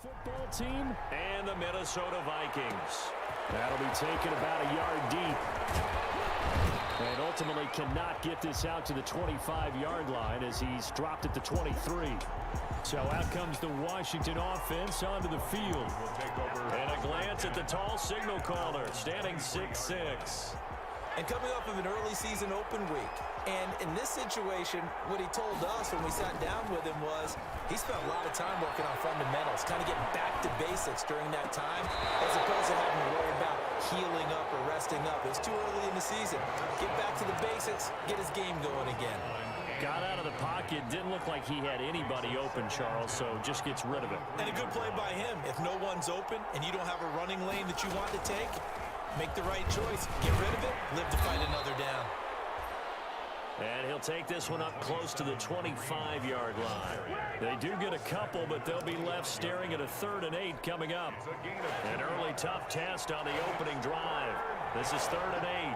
football team and the Minnesota Vikings. That'll be taken about a yard deep. And ultimately cannot get this out to the 25-yard line as he's dropped at the 23. So out comes the Washington offense onto the field. And a glance at the tall signal caller, standing 6'6". And coming off of an early season open week. And in this situation, what he told us when we sat down with him was he spent a lot of time working on fundamentals, kind of getting back to basics during that time, as opposed to having to worry about healing up or resting up. It was too early in the season. Get back to the basics, get his game going again. Got out of the pocket, didn't look like he had anybody open, Charles, so just gets rid of it. And a good play by him. If no one's open and you don't have a running lane that you want to take, make the right choice. Get rid of it, live to fight another down. And he'll take this one up close to the 25-yard line. They do get a couple, but they'll be left staring at a 3rd and 8 coming up. An early tough test on the opening drive. This is 3rd and 8.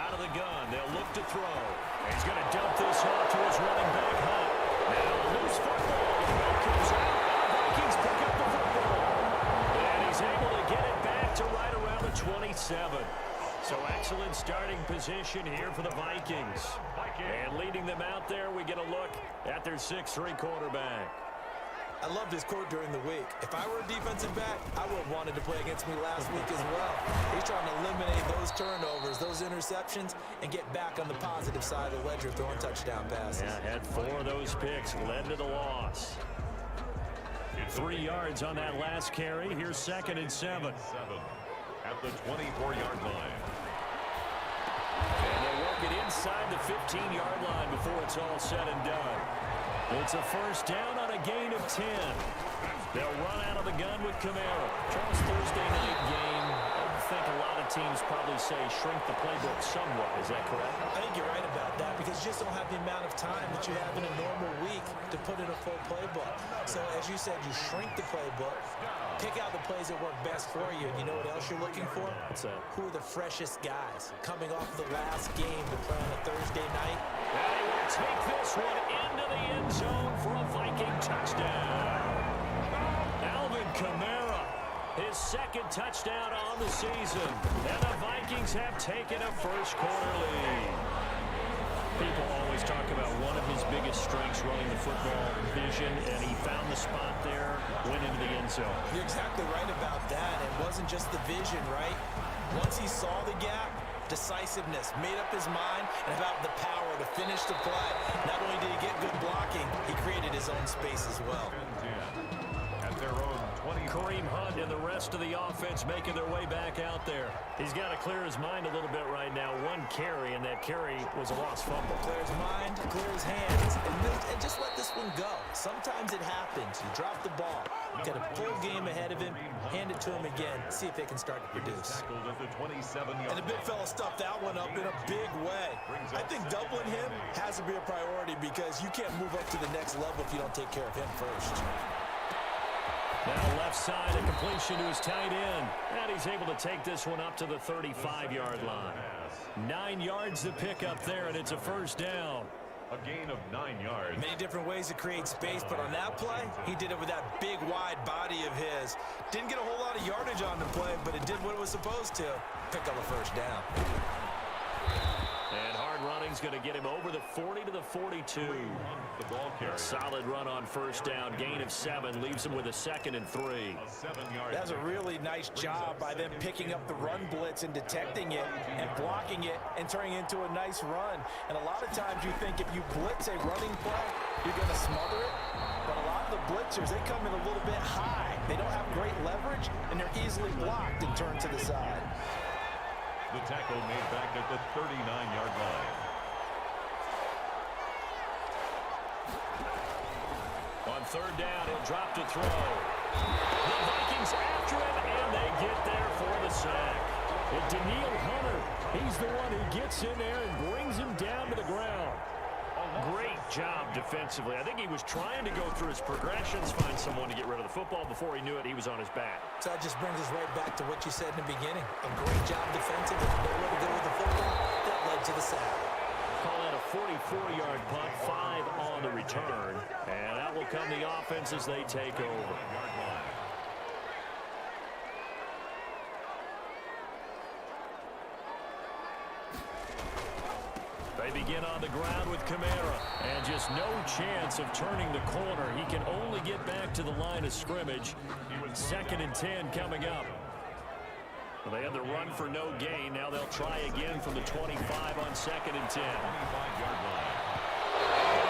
Out of the gun, they'll look to throw. He's going to dump this off to his running back, Hunt. Now loose football. Ball comes out. Vikings pick up the football. And he's able to get it back to right around the 27. So excellent starting position here for the Vikings. And leading them out there, we get a look at their 6'3" quarterback. I loved his quote during the week. If I were a defensive back, I would have wanted to play against me last week as well. He's trying to eliminate those turnovers, those interceptions, and get back on the positive side of the ledger throwing touchdown passes. Yeah, had 4 of those picks, led to the loss. 3 yards on that last carry. Here's 2nd and 7. At the 24-yard line. And they work it inside the 15-yard line before it's all said and done. It's a first down on a gain of 10. They'll run out of the gun with Kamara. Charles, Thursday night game. I think a lot of teams probably say shrink the playbook somewhat. Is that correct? I think you're right about that because you just don't have the amount of time that you have in a normal week to put in a full playbook. So as you said, you shrink the playbook, pick out the plays that work best for you. And you know what else you're looking for? What's that? Who are the freshest guys coming off the last game to play on a Thursday night? And he will take this one into the end zone for a Viking touchdown. Alvin Kamara, his 2nd touchdown on the season. And the Vikings have taken a first-quarter lead. People always talk about one of his biggest strengths running the football, vision, and he found the spot there, went into the end zone. You're exactly right about that. It wasn't just the vision, right? Once he saw the gap, decisiveness, made up his mind, and about the power to finish the play. Not only did he get good blocking, he created his own space as well. At their own 20. Kareem Hunt and the rest of the offense making their way back out there. He's got to clear his mind a little bit right now. 1 carry, and that carry was a lost fumble. Clear his mind, clear his hands, and just let this one go. Sometimes it happens. You drop the ball. Got a full game ahead of him. Hand it to him again. See if they can start to produce. And the big fella stuffed that one up in a big way. I think doubling him has to be a priority because you can't move up to the next level if you don't take care of him first. Now left side, a completion to his tight end. And he's able to take this one up to the 35-yard line. 9 yards to pick up there, and it's a first down. A gain of 9 yards. Many different ways to create space, but on that play, he did it with that big, wide body of his. Didn't get a whole lot of yardage on the play, but it did what it was supposed to. Pick up a first down. And hard running's going to get him over the 40 to the 42. The ball carrier. Solid run on first down. Gain of 7 leaves him with a 2nd and 3. A 7-yard. That's a really nice job by them picking up the run blitz and detecting it and blocking it and turning it into a nice run. And a lot of times you think if you blitz a running play, you're going to smother it. But a lot of the blitzers, they come in a little bit high. They don't have great leverage, and they're easily blocked and turned to the side. The tackle made back at the 39-yard line. On 3rd down, he'll drop to throw. The Vikings after him, and they get there for the sack. And Daniil Hunter, he's the one who gets in there and brings him down to the ground. Great job defensively. I think he was trying to go through his progressions, find someone to get rid of the football. Before he knew it, he was on his back. So that just brings us right back to what you said in the beginning. A great job defensively. Know where to go with the football. That led to the sack. Call that a 44-yard punt, 5 on the return. And that will come the offense as they take over. They begin on the ground with Kamara, and just no chance of turning the corner. He can only get back to the line of scrimmage. 2nd and 10 coming up. Well, they had the run for no gain. Now they'll try again from the 25 on 2nd and 10. And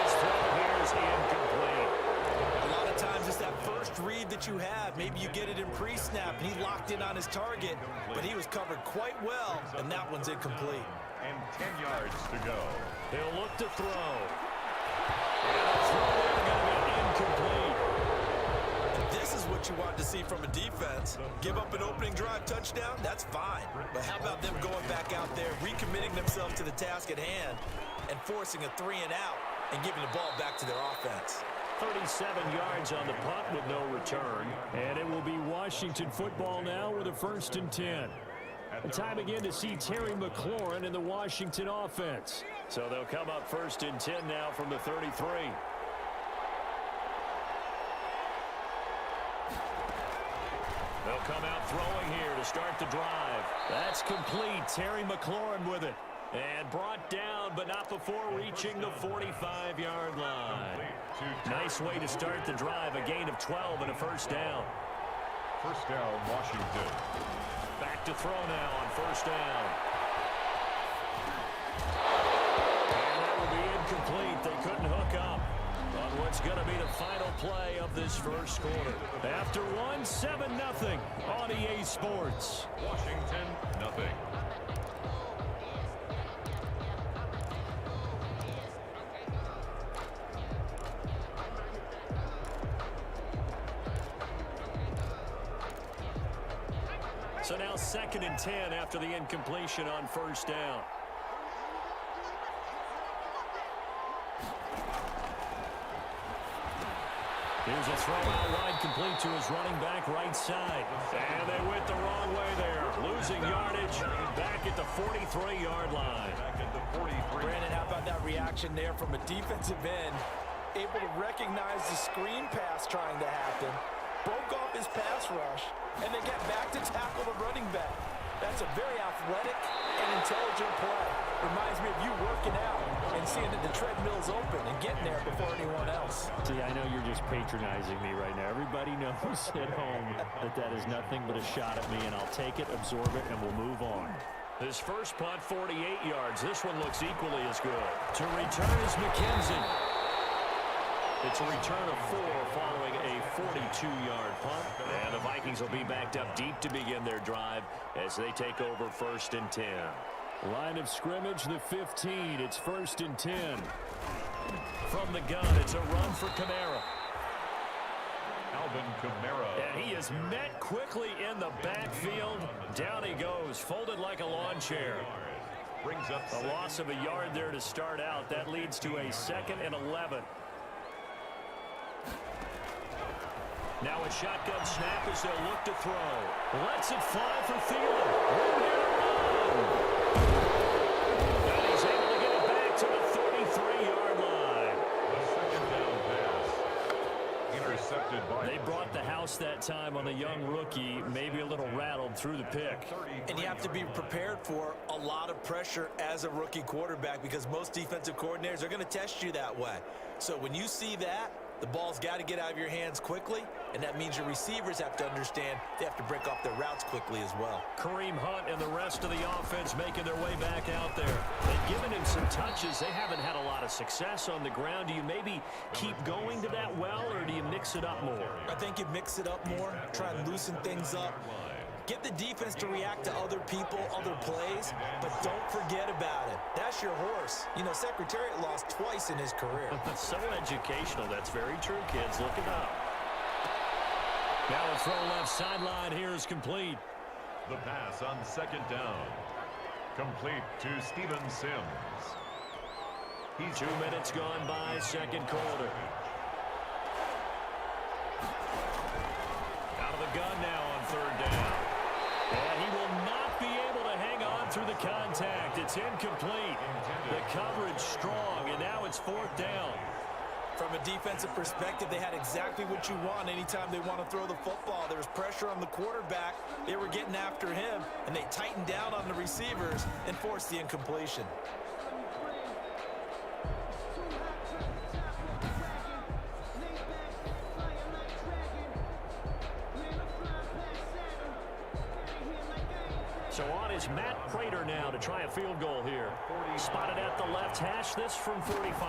his throw here is incomplete. A lot of times it's that first read that you have. Maybe you get it in pre-snap, and he locked in on his target, but he was covered quite well, and that one's incomplete. And 10 yards to go. He'll look to throw. And the throw there going to be incomplete. This is what you want to see from a defense. Give up an opening drive touchdown, that's fine. But how about them going back out there, recommitting themselves to the task at hand, and forcing a 3 and out, and giving the ball back to their offense. 37 yards on the punt with no return. And it will be Washington football now with a 1st and 10. And time again to see Terry McLaurin in the Washington offense. So they'll come up 1st and 10 now from the 33. They'll come out throwing here to start the drive. That's complete. Terry McLaurin with it. And brought down, but not before reaching the 45-yard line. Nice way to start the drive. A gain of 12 and a 1st down. 1st down, Washington. Back to throw now on 1st down. And that will be incomplete. They couldn't hook up on what's going to be the final play of this 1st quarter. After 7-0 on EA Sports. Washington, nothing. So now 2nd and 10 after the incompletion on 1st down. Here's a throw out wide, complete to his running back right side. And they went the wrong way there. Losing yardage back at the 43-yard line. Brandon, how about that reaction there from a defensive end? Able to recognize the screen pass trying to happen. Broke off his pass rush, and then get back to tackle the running back. That's a very athletic and intelligent play. Reminds me of you working out and seeing that the treadmill's open and getting there before anyone else. See, I know you're just patronizing me right now. Everybody knows at home that is nothing but a shot at me, and I'll take it, absorb it, and we'll move on. His first punt, 48 yards. This one looks equally as good. To return is McKenzie. It's a return of 4 following a 42-yard punt. And the Vikings will be backed up deep to begin their drive as they take over 1st and 10. Line of scrimmage, the 15. It's 1st and 10. From the gun, it's a run for Kamara. Alvin Kamara. And he is met quickly in the backfield. Down he goes, folded like a lawn chair. Brings up A loss of a yard there to start out. That leads to a 2nd and 11. Now a shotgun snap as they'll look to throw. Lets it fly for Thielen. Room here to run. And he's able to get it back to the 33-yard line. the 2nd down pass. Intercepted by. They brought the house that time on the young rookie. Maybe a little rattled through the pick. And you have to be prepared for a lot of pressure as a rookie quarterback because most defensive coordinators are going to test you that way. So when you see that, the ball's got to get out of your hands quickly, and that means your receivers have to understand they have to break off their routes quickly as well. Kareem Hunt and the rest of the offense making their way back out there. They've given him some touches. They haven't had a lot of success on the ground. Do you maybe keep going to that well, or do you mix it up more? I think you mix it up more, try and loosen things up. Get the defense to react to other people, other plays, but don't forget about it. That's your horse. You know, Secretariat lost twice in his career. So educational. That's very true, kids. Look it up. Now a throw left sideline here is complete. The pass on 2nd down. Complete to Steven Sims. He's 2 minutes gone by, 2nd quarter. Out of the gun now on 3rd down. And he will not be able to hang on through the contact. It's incomplete. The coverage strong. it's 4th down. From a defensive perspective, they had exactly what you want anytime they want to throw the football. There was pressure on the quarterback. They were getting after him, and they tightened down on the receivers and forced the incompletion. So on is Matt Prater now to try a field goal here. Spotted at the left hash, this from 45.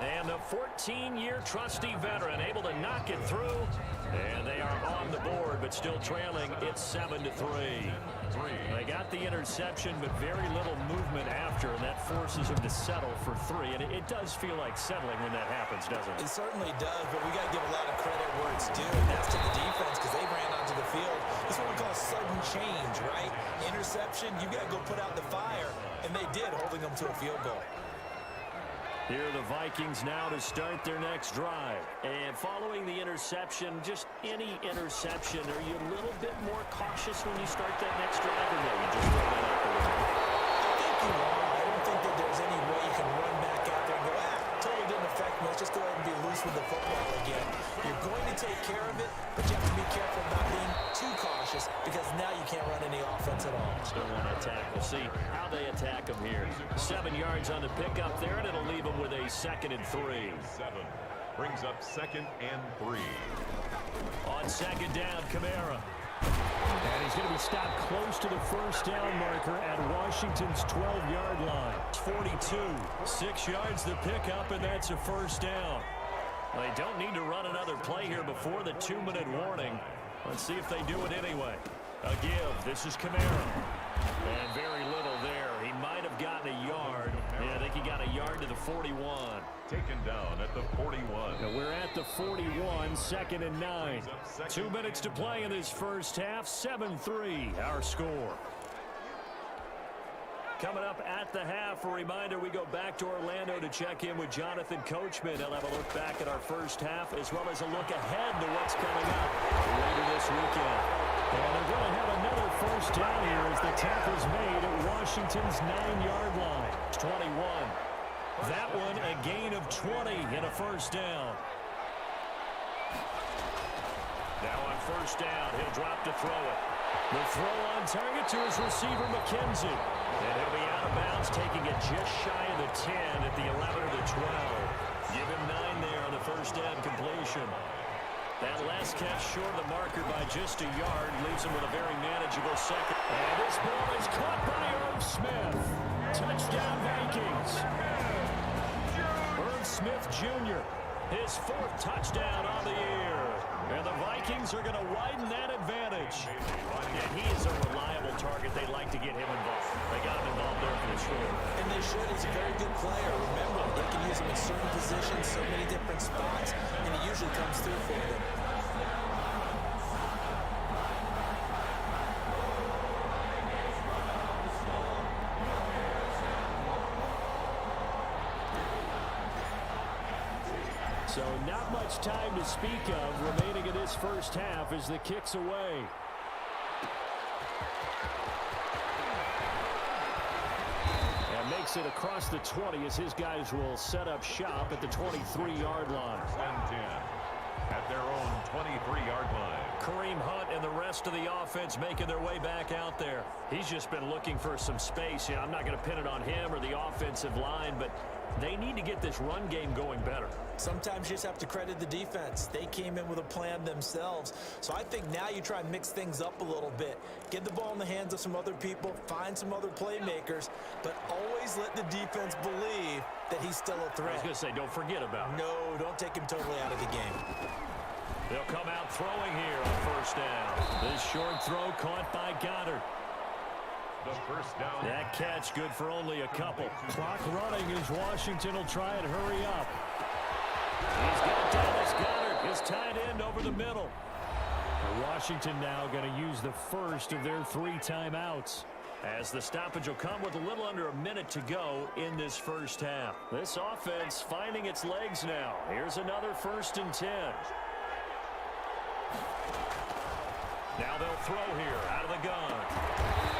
And the 14-year trusty veteran able to knock it through. And they are on the board, but still trailing. It's 7-3. They got the interception, but very little movement after, and that forces them to settle for 3. And it does feel like settling when that happens, doesn't it? It certainly does, but we got to give a lot of credit where it's due, and that's to the defense because they ran onto the field. This is what we call sudden change, right? Interception, you got to go put out the fire, and they did, holding them to a field goal. Here are the Vikings now to start their next drive. And following the interception, just any interception, are you a little bit more cautious when you start that next drive, or no, you just throw that out the window? I think you are. I don't think that there's any way you can run back out there and go, totally didn't affect me. Let's just go ahead and be loose with the football again. You're going to take care of it, but you have to be careful about being too cautious because now you can't run any offense at all. Still want to attack. We'll see how they attack them here. 7 yards on the pickup there, and it'll leave them with a 2nd and 3. 7 brings up 2nd and 3. On 2nd down, Kamara. And he's going to be stopped close to the first down marker at Washington's 12-yard line. 42, 6 yards the pickup, and that's a 1st down. They don't need to run another play here before the 2-minute warning. Let's see if they do it anyway. A give. This is Kamara. And very little there. He might have gotten a yard. Yeah, I think he got a yard to the 41. Taken down at the 41. Now we're at the 41, 2nd and 9. 2 minutes to play in this first half. 7-3, our score. Coming up at the half, a reminder, we go back to Orlando to check in with Jonathan Coachman. He'll have a look back at our first half as well as a look ahead to what's coming up later this weekend. And they're going to have another first down here as the tackle's made at Washington's 9-yard line. 21. That one a gain of 20 and a 1st down. Now on 1st down, he'll drop to throw it. The throw on target to his receiver, McKenzie. And he'll be out of bounds, taking it just shy of the 10 at the 11 or the 12. Give him 9 there on the 1st down completion. That last catch short of the marker by just a yard leaves him with a very manageable 2nd. And this ball is caught by Irv Smith. Touchdown, Vikings. Irv Smith Jr., his 4th touchdown on the year. And the Vikings are going to widen that advantage. And he is a reliable target. They'd like to get him involved. They got him involved there for sure. And they should. He's a very good player. Remember, they can use him in certain positions, so many different spots, and he usually comes through for them. So not much time to speak of remaining in this first half as the kick's away. And makes it across the 20 as his guys will set up shop at the 23-yard line. 10 at their own 23-yard line. Kareem Hunt and the rest of the offense making their way back out there. He's just been looking for some space. I'm not going to pin it on him or the offensive line, but they need to get this run game going better. Sometimes you just have to credit the defense. They came in with a plan themselves. So I think now you try and mix things up a little bit. Get the ball in the hands of some other people, find some other playmakers, but always let the defense believe that he's still a threat. I was going to say, don't forget about him. No, don't take him totally out of the game. They'll come out throwing here on 1st down. This short throw caught by Goddard. The 1st down. That catch good for only a couple. Clock running as Washington will try and hurry up. He's got Dallas Goddard, his tight end over the middle. Washington now going to use the first of their 3 timeouts. As the stoppage will come with a little under a minute to go in this first half. This offense finding its legs now. Here's another 1st and 10. Now they'll throw here out of the gun.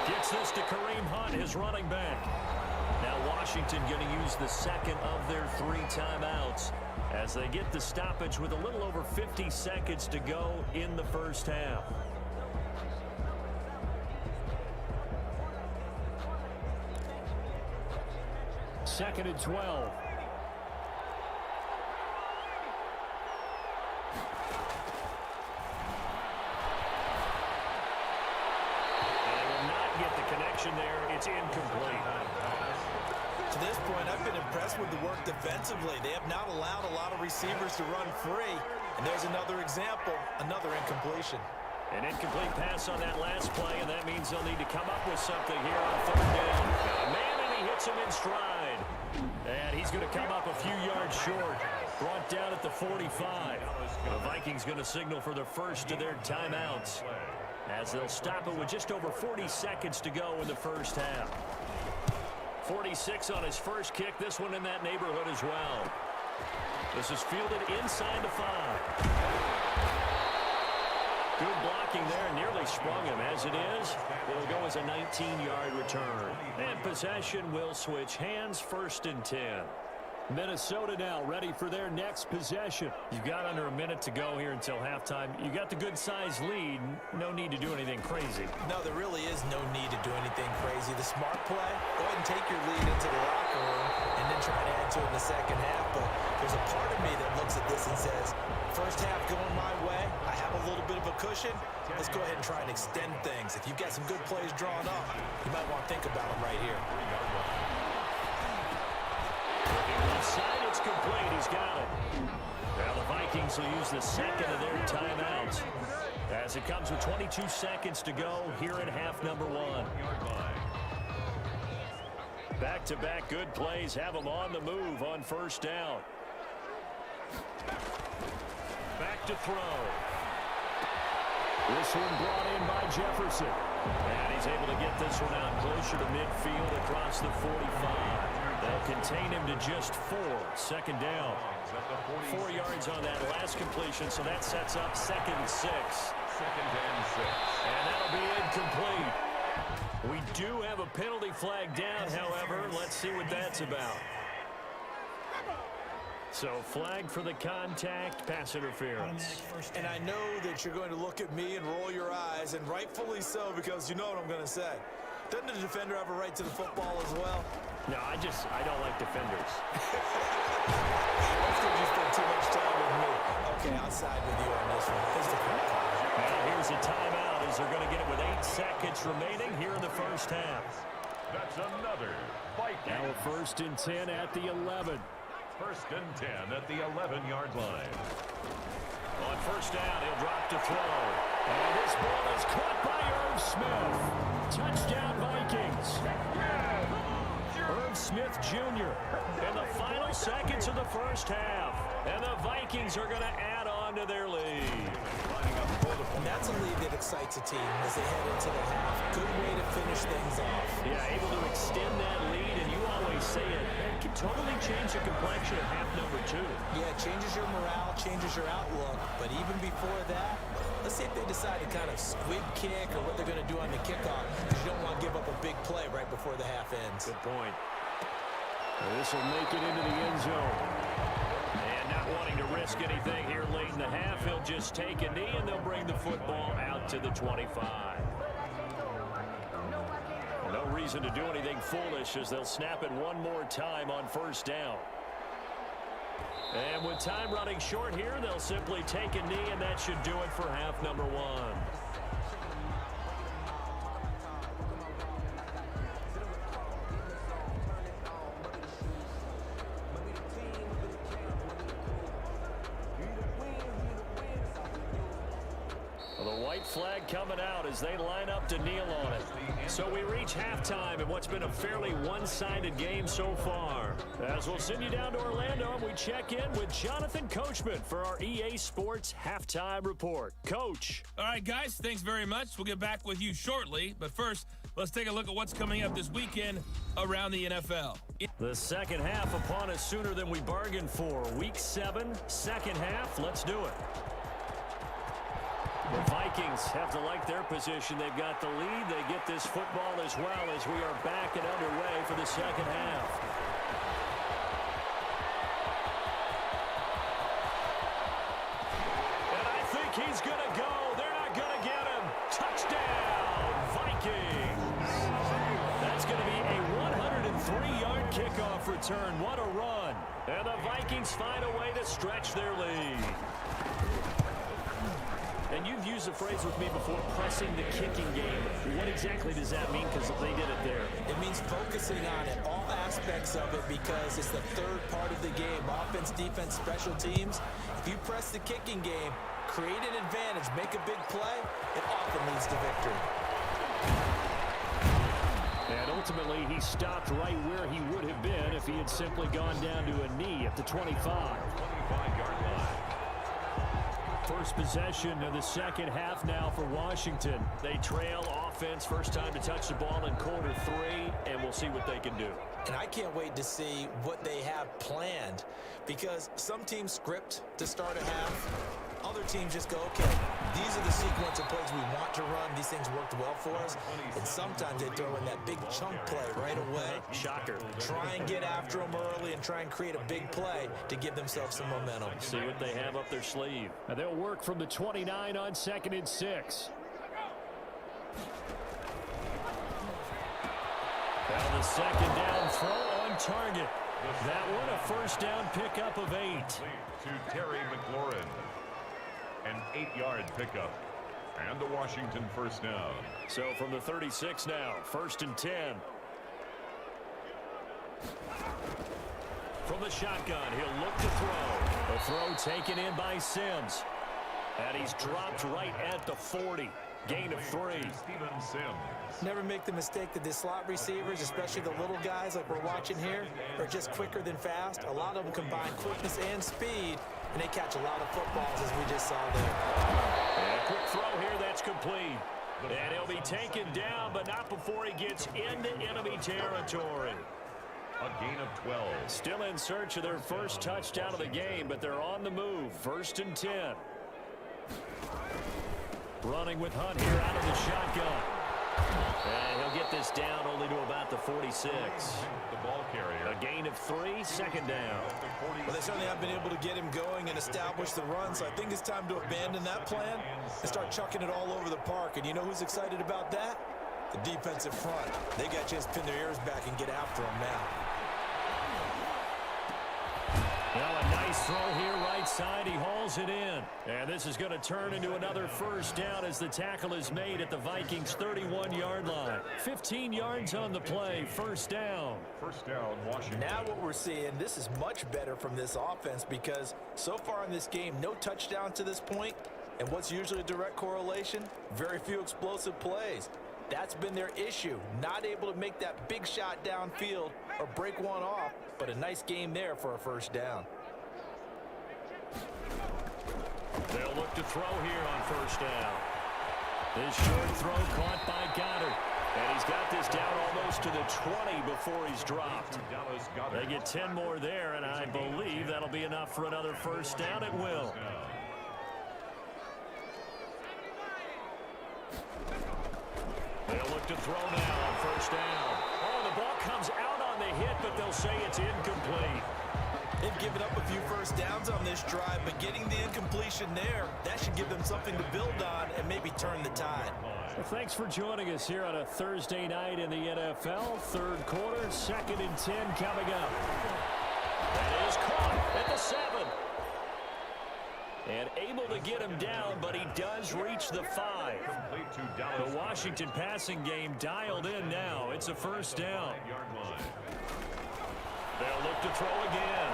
Gets this to Kareem Hunt, his running back. Now Washington going to use the second of their 3 timeouts as they get the stoppage with a little over 50 seconds to go in the first half. Second and 12. There, it's incomplete. To this point, I've been impressed with the work defensively. They have not allowed a lot of receivers to run free. And there's another example, another incompletion. An incomplete pass on that last play, and that means they'll need to come up with something here on 3rd down. Got a man, and he hits him in stride. And he's going to come up a few yards short. Brought down at the 45. The Vikings going to signal for the first of their timeouts, as they'll stop it with just over 40 seconds to go in the first half. 46 on his first kick. This one in that neighborhood as well. This is fielded inside the 5. Good blocking there. Nearly sprung him. As it is, it'll go as a 19-yard return. And possession will switch hands. 1st and 10. Minnesota now ready for their next possession. You've got under a minute to go here until halftime. You got the good-sized lead. No need to do anything crazy. No, there really is no need to do anything crazy. The smart play, go ahead and take your lead into the locker room and then try to add to it in the second half. But there's a part of me that looks at this and says, first half going my way, I have a little bit of a cushion. Let's go ahead and try and extend things. If you've got some good plays drawn up, you might want to think about them right here. Side, it's complete. He's got it. Now the Vikings will use the second of their timeouts as it comes with 22 seconds to go here in half number 1. Back-to-back good plays have them on the move on 1st down. Back to throw. This one brought in by Jefferson. And he's able to get this one out closer to midfield across the 45. They'll contain him to just 4. 2nd down. 4 yards on that last completion, so that sets up 2nd and 6. 2nd and 6. And that'll be incomplete. We do have a penalty flag down, however. Let's see what that's about. So flag for the contact, pass interference. And I know that you're going to look at me and roll your eyes, and rightfully so, because you know what I'm going to say. Doesn't the defender have a right to the football as well? No, I don't like defenders. That's because you spend too much time with me. Okay, I'll side with you on this one. Now here's a timeout as they're going to get it with 8 seconds remaining here in the first half. That's another Viking. Now a 1st and 10 at the 11. 1st and 10 at the 11-yard line. On 1st down, he'll drop to throw. And this ball is caught by Irv Smith. Touchdown, Vikings. Irv Smith Jr. in the final seconds of the first half. And the Vikings are going to add on to their lead. And that's a lead that excites a team as they head into the half. Good way to finish things off. Yeah, able to extend that lead, and you always say it can totally change the complexion of half number 2. Yeah, it changes your morale, changes your outlook. But even before that, let's see if they decide to kind of squib kick or what they're going to do on the kickoff, because you don't want to give up a big play right before the half ends. Good point. This will make it into the end zone. And not wanting to risk anything here late in the half, he'll just take a knee, and they'll bring the football out to the 25. No reason to do anything foolish as they'll snap it one more time on 1st down. And with time running short here, they'll simply take a knee, and that should do it for half number 1. The white flag coming out as they line up to kneel on it. So we reach halftime in what's been a fairly one-sided game so far. As we'll send you down to Orlando, and we check in with Jonathan Coachman for our EA Sports Halftime Report. Coach. All right, guys, thanks very much. We'll get back with you shortly. But first, let's take a look at what's coming up this weekend around the NFL. The second half upon us sooner than we bargained for. Week 7, second half. Let's do it. The Vikings have to like their position. They've got the lead. They get this football as well as we are back and underway for the second half. He's going to go. They're not going to get him. Touchdown, Vikings. That's going to be a 103-yard kickoff return. What a run. And the Vikings find a way to stretch their lead. And you've used the phrase with me before, pressing the kicking game. What exactly does that mean? Because they did it there. It means focusing on it, all aspects of it, because it's the third part of the game. Offense, defense, special teams. If you press the kicking game, create an advantage, make a big play, it often leads to victory. And ultimately, he stopped right where he would have been if he had simply gone down to a knee at the 25. 25-yard line. First possession of the second half now for Washington. They trail offense, first time to touch the ball in quarter 3, and we'll see what they can do. And I can't wait to see what they have planned, because some teams script to start a half. Other teams just go, okay, these are the sequence of plays we want to run. These things worked well for us. And sometimes they throw in that big chunk play right away. Shocker. Try and get after them early and try and create a big play to give themselves some momentum. See what they have up their sleeve. And they'll work from the 29 on 2nd and 6. Now the second down throw on target. That one a first down pickup of 8. To Terry McLaurin. An 8-yard pickup. And the Washington first down. So from the 36 now, 1st and 10. From the shotgun, he'll look to throw. A throw taken in by Sims. And he's dropped right at the 40. Gain of 3. Steven Sims. Never make the mistake that the slot receivers, especially the little guys like we're watching here, are just quicker than fast. A lot of them combine quickness and speed, and they catch a lot of footballs, as we just saw there. And a quick throw here, that's complete. And he'll be taken down, but not before he gets into enemy territory. A gain of 12. Still in search of their first touchdown of the game, but they're on the move. 1st and 10. Running with Hunt here out of the shotgun. And he'll get this down only to about the 46. The ball carrier. A gain of 3, 2nd down. Well, they certainly have been able to get him going and establish the run, so I think it's time to abandon that plan and start chucking it all over the park. And you know who's excited about that? The defensive front. They got a chance to pin their ears back and get after him now. Well, a nice throw here right side. He hauls it in. And this is going to turn into another first down as the tackle is made at the Vikings' 31-yard line. 15 yards on the play. First down. First down, Washington. Now what we're seeing, this is much better from this offense, because so far in this game, no touchdown to this point. And what's usually a direct correlation? Very few explosive plays. That's been their issue. Not able to make that big shot downfield or break one off, but a nice game there for a first down. They'll look to throw here on first down. This short throw caught by Goddard. And he's got this down almost to the 20 before he's dropped. They get 10 more there, and I believe that'll be enough for another first down. It will. They'll look to throw now on first down. Oh, the ball comes out on the hit, but they'll say it's incomplete. They've given up a few first downs on this drive, but getting the incompletion there, that should give them something to build on and maybe turn the tide. Well, thanks for joining us here on a Thursday night in the NFL. Third quarter, 2nd and 10 coming up. That is caught at the 7. And able to get him down, but he does reach the 5. The Washington passing game dialed in now. It's a first down. They'll look to throw again.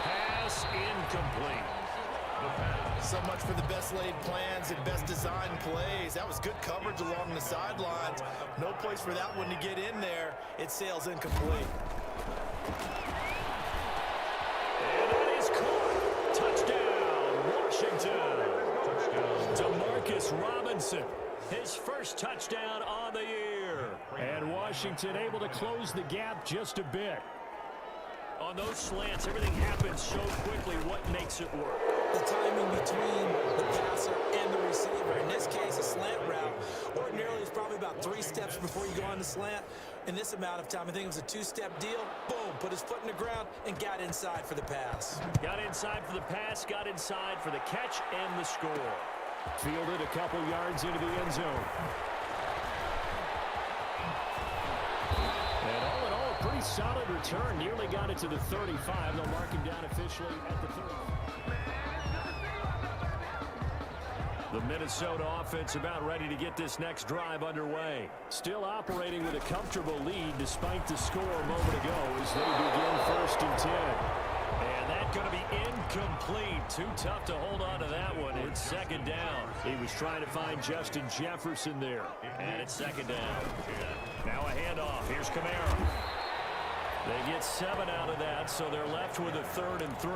Pass incomplete. So much for the best laid plans and best designed plays. That was good coverage along the sidelines. No place for that one to get in there. It sails incomplete. And that is caught. Touchdown, Washington. DeMarcus Robinson, his first touchdown on the year. And Washington able to close the gap just a bit. On those slants, everything happens so quickly. What makes it work? the timing between the passer and the receiver. In this case, a slant route ordinarily is probably about 3 steps before you go on the slant. In this amount of time, I think it was a 2-step deal. Boom, put his foot in the ground and got inside for the pass. Got inside for the pass, got inside for the catch and the score. Fielded a couple yards into the end zone. And all in all, a pretty solid return. Nearly got it to the 35. They'll mark him down officially at the 30. The Minnesota offense about ready to get this next drive underway. Still operating with a comfortable lead despite the score a moment ago as they begin 1st and 10. And that's going to be incomplete. Too tough to hold on to that one. It's 2nd down. He was trying to find Justin Jefferson there. And it's 2nd down. Now a handoff. Here's Kamara. They get 7 out of that, so they're left with a 3rd and 3.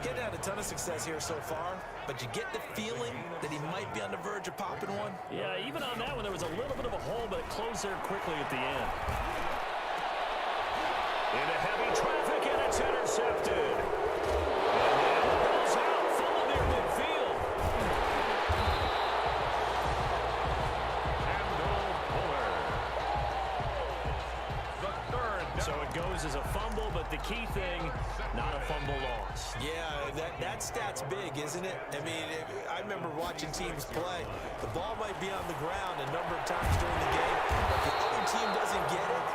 Getting had a ton of success here so far, but you get the feeling that he might be on the verge of popping one. Yeah, even on that one, there was a little bit of a hole, but it closed there quickly at the end. Into heavy traffic, and it's intercepted. And now the ball's out, full near midfield. So it goes as a fumble, but the key thing, not a fumble loss. Yeah, that stat's big, isn't it? I mean, I remember watching teams play. The ball might be on the ground a number of times during the game, but if the other team doesn't get it,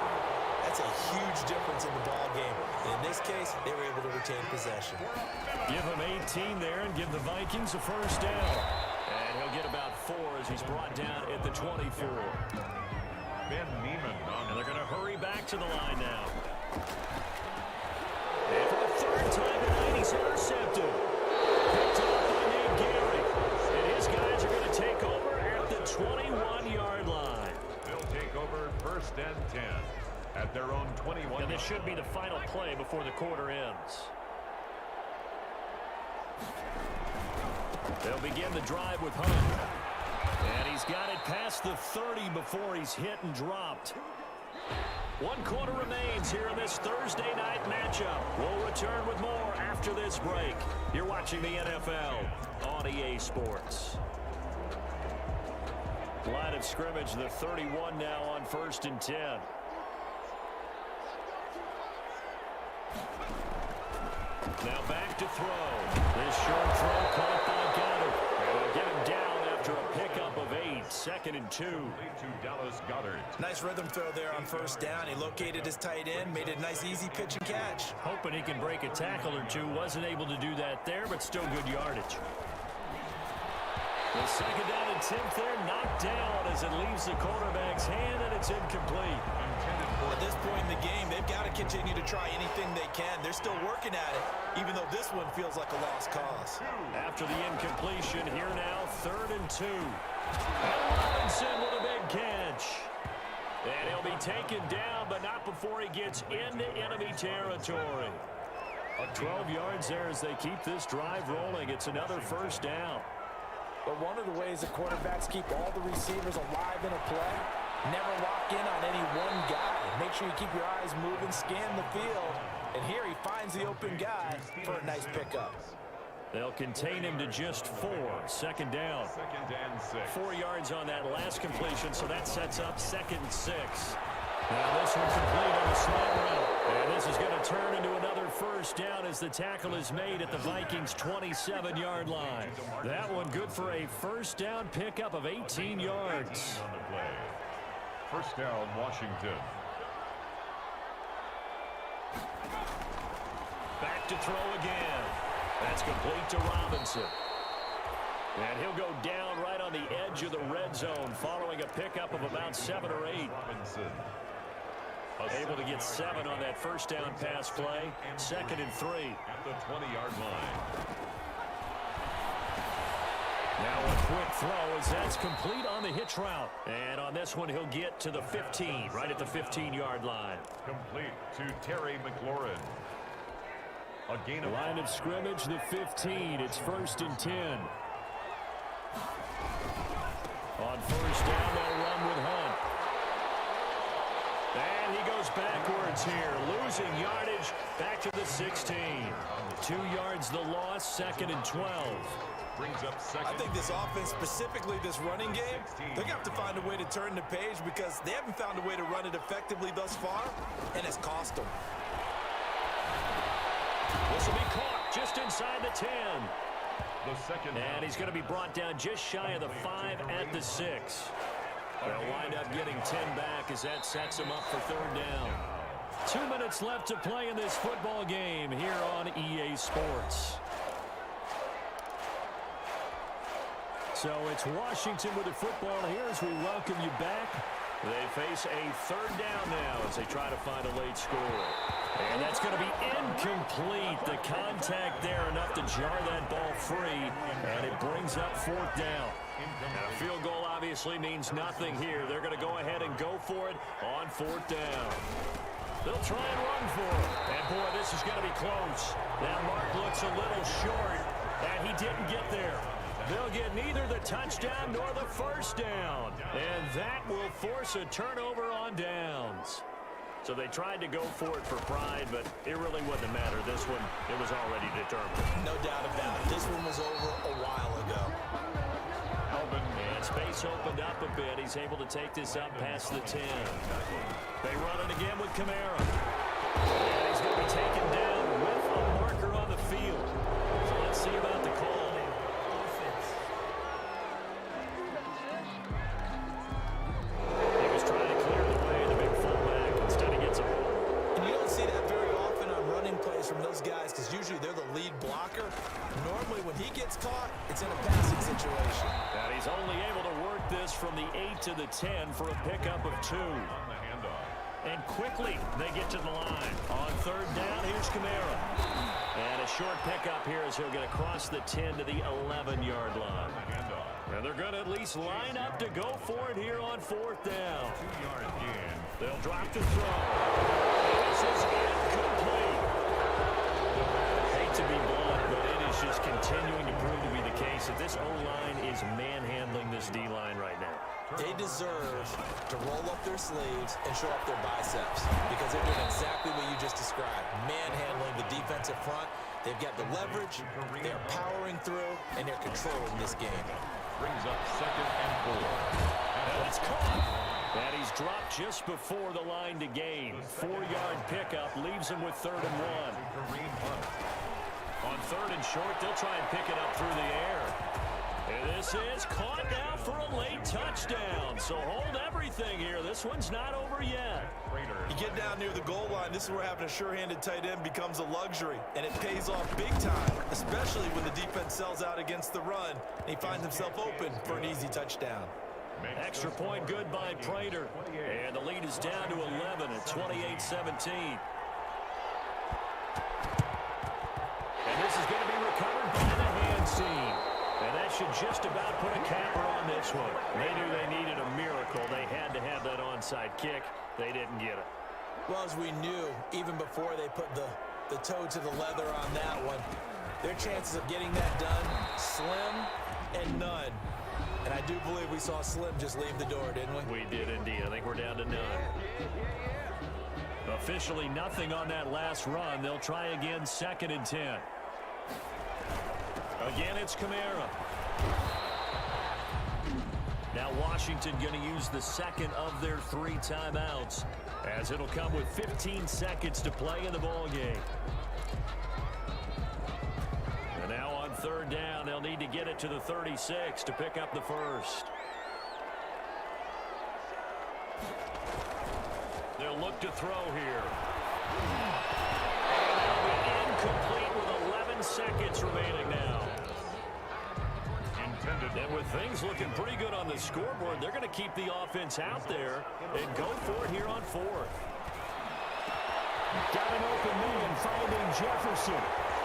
that's a huge difference in the ball game. And in this case, they were able to retain possession. Give him 18 there and give the Vikings a 1st down. And he'll get about 4 as he's brought down at the 24. Ben Neiman on. And they're going to hurry back to the line now. And for the 3rd time tonight, he's intercepted. Picked up by Nate Gary. And his guys are going to take over at the 21-yard line. They'll take over 1st and 10 at their own 21. And this should be the final play before the quarter ends. They'll begin the drive with Hunt. And he's got it past the 30 before he's hit and dropped. 1 quarter remains here in this Thursday night matchup. We'll return with more after this break. You're watching the NFL on EA Sports. Line of scrimmage, the 31 now on 1st and 10. Now back to throw. This short throw caught by Goddard. And they'll get him down after a pickup of 8. 2nd and 2. To Dallas Goddard. Nice rhythm throw there on 1st down. He located his tight end, made it a nice easy pitch and catch. Hoping he can break a tackle or two. Wasn't able to do that there, but still good yardage. The 2nd down and 10th there, knocked down as it leaves the quarterback's hand, and it's incomplete. At this point in the game, they've got to continue to try anything they can. They're still working at it, even though this one feels like a lost cause. After the incompletion, here now, 3rd and 2. And Robinson with a big catch. And he'll be taken down, but not before he gets into enemy territory. 12 yards there as they keep this drive rolling. It's another 1st down. But one of the ways that quarterbacks keep all the receivers alive in a play, never lock in on any one guy. Make sure you keep your eyes moving, scan the field. And here he finds the open guy for a nice pickup. They'll contain him to just 4. 2nd down. 2nd and 6. 4 yards on that last completion, so that sets up 2nd and 6. Now this one complete on the slant route. And this is going to turn into another 1st down as the tackle is made at the Vikings' 27-yard line. That one good for a 1st down pickup of 18 yards. On the play. 1st down, Washington. Back to throw again. That's complete to Robinson. And he'll go down right on the edge of the red zone following a pickup of about 7 or 8. Robinson. Able to get 7 on that 1st down pass play. 2nd and 3. At the 20-yard line. Now a quick throw as that's complete on the hitch route. And on this one, he'll get to the 15, right at the 15-yard line. Complete to Terry McLaurin. A gain of Line of scrimmage, the 15. It's 1st and 10. On 1st down, they'll run with Hunt. And he goes backwards here, losing yardage back to the 16. 2 yards the loss, 2nd and 12. Brings up second. I think this offense, specifically this running game, they're going to have to find a way to turn the page because they haven't found a way to run it effectively thus far, and it's cost them. This will be caught just inside the 10. The second. And he's going to be brought down just shy of the 5 at the 6. They'll wind up getting 10 back as that sets him up for 3rd down. 2 minutes left to play in this football game here on EA Sports. So it's Washington with the football here as we welcome you back. They face a 3rd down now as they try to find a late score. And that's going to be incomplete. The contact there enough to jar that ball free, and it brings up 4th down. And a field goal obviously means nothing here. They're going to go ahead and go for it on 4th down. They'll try and run for it. And, boy, this is going to be close. That mark looks a little short, and he didn't get there. They'll get neither the touchdown nor the 1st down. And that will force a turnover on downs. So they tried to go for it for pride, but it really wouldn't matter. This one, it was already determined. No doubt about it. This one was over a while ago. And space opened up a bit. He's able to take this up past the 10. They run it again with Kamara. And he's going to be taken down with a marker on the field. So let's see about the call. He was trying to clear the way, the big fullback. Instead, he gets a ball. And you don't see that very often on running plays from those guys because usually they're the lead blocker. Normally, when he gets caught, it's in a passing situation. And he's only able to work this from the 8 to the 10 for a pickup of 2. On the handoff. And quickly, they get to the line. On 3rd down, here's Kamara. And a short pickup here as he'll get across the 10 to the 11-yard line. And they're going to at least line up to go for it here on 4th down. 2-yard gain. They'll drop the throw. This is incomplete. Hate to be blunt, but it is just continuing to prove to be the case that this O-line is manhandling this D-line right now. They deserve to roll up their sleeves and show up their biceps because they're doing exactly what you just described, manhandling the defensive front. They've got the leverage, they're powering through, and they're controlling this game. Brings up 2nd and 4. And it's caught. And he's dropped just before the line to gain. 4-yard pickup leaves him with 3rd and 1. On 3rd and short, they'll try and pick it up through the air. And this is caught now for a late touchdown. So hold everything here. This one's not over yet. You get down near the goal line, this is where having a sure-handed tight end becomes a luxury, and it pays off big time, especially when the defense sells out against the run, and he finds himself open for an easy touchdown. Extra point good by Prater. And the lead is down to 11 at 28-17. And this is going to be recovered by the hands team. And that should just about put a capper on this one. They knew they needed a miracle. They had to have that onside kick. They didn't get it. Well, as we knew, even before they put the toe to the leather on that one, their chances of getting that done, slim and none. And I do believe we saw Slim just leave the door, didn't we? We did indeed. I think we're down to none. Officially nothing on that last run. They'll try again, 2nd and 10. Again, it's Kamara. Now Washington going to use the 2nd of their 3 timeouts as it'll come with 15 seconds to play in the ball game. And now on 3rd down, they'll need to get it to the 36 to pick up the 1st. They'll look to throw here. And that'll be incomplete with 11 seconds remaining now. And with things looking pretty good on the scoreboard, they're going to keep the offense out there and go for it here on 4th. Got an open man finding Jefferson.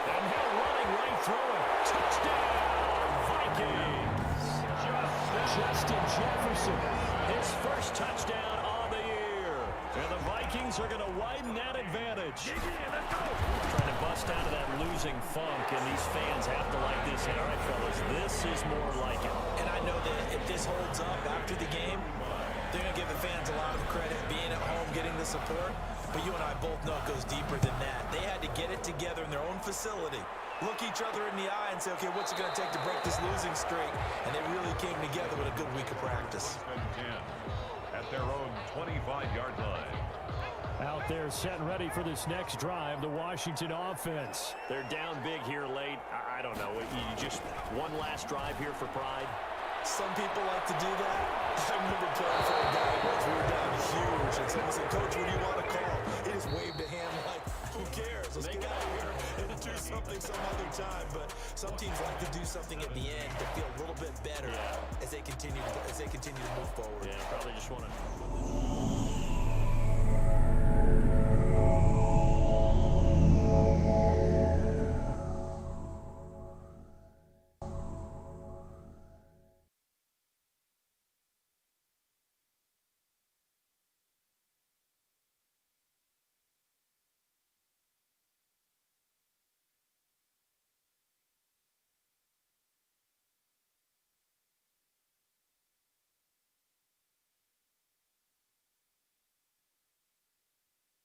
And they're running right through it. Touchdown, Vikings. Justin Jefferson, his first touchdown on the year. And the Vikings are going to widen that advantage. Trying to bust out of that losing funk, and these fans have to like this. And all right, fellas, this is more like it. And I know that if this holds up after the game, They're going to give the fans a lot of credit being at home, getting the support. But you and I both know it goes deeper than that. They had to get it together in their own facility, look each other in the eye and say, okay, what's it going to take to break this losing streak? And they really came together with a good week of practice. At their own 25-yard line. Out there set and ready for this next drive, the Washington offense. They're down big here late. I don't know. You just one last drive here for pride. Some people like to do that. I remember playing for a guy once we were down huge, and someone said, Coach, what do you want to call? He just waved a hand like, who cares? Let's get out of here and do something some other time. But some teams like to do something at the end to feel a little bit better as they continue to move forward. Yeah, probably just want to...